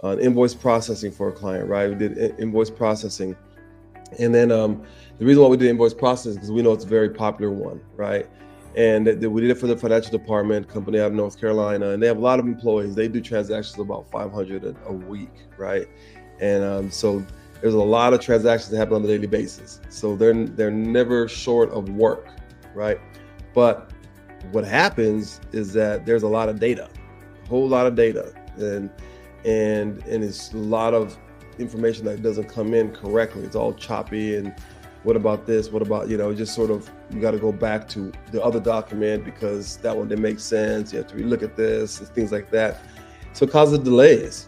invoice processing for a client, right? We did invoice processing. And then the reason why we did invoice processing is because we know it's a very popular one, right? And we did it for the financial department company out of North Carolina, and they have a lot of employees. They do transactions about 500 a week, right? And so there's a lot of transactions that happen on a daily basis. So they're never short of work, right? But what happens is that there's a lot of data, a whole lot of data, and it's a lot of information that doesn't come in correctly. It's all choppy, and what about this? What about, just sort of, you got to go back to the other document because that one didn't make sense. You have to relook at this and things like that. So it causes delays,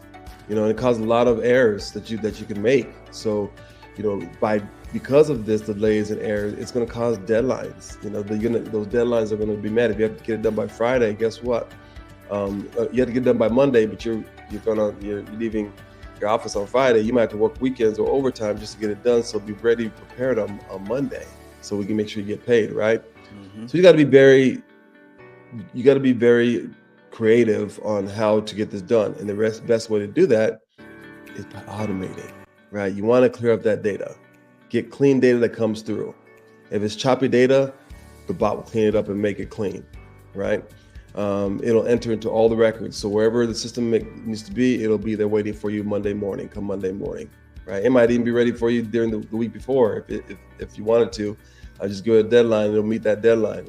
and it causes a lot of errors that you can make. So, because of this delays and errors, it's going to cause deadlines. Those deadlines are going to be met. If you have to get it done by Friday, guess what? You have to get it done by Monday, but you're leaving your office on Friday. You might have to work weekends or overtime just to get it done. So be ready, prepared on Monday, so we can make sure you get paid, right? Mm-hmm. So you got to be very creative on how to get this done. And the best way to do that is by automating, right? You want to clear up that data, get clean data that comes through. If it's choppy data, the bot will clean it up and make it clean, right? It'll enter into all the records. So wherever the system needs to be, it'll be there waiting for you come Monday morning, right? It might even be ready for you during the week before if you wanted to. Just give it a deadline, it'll meet that deadline.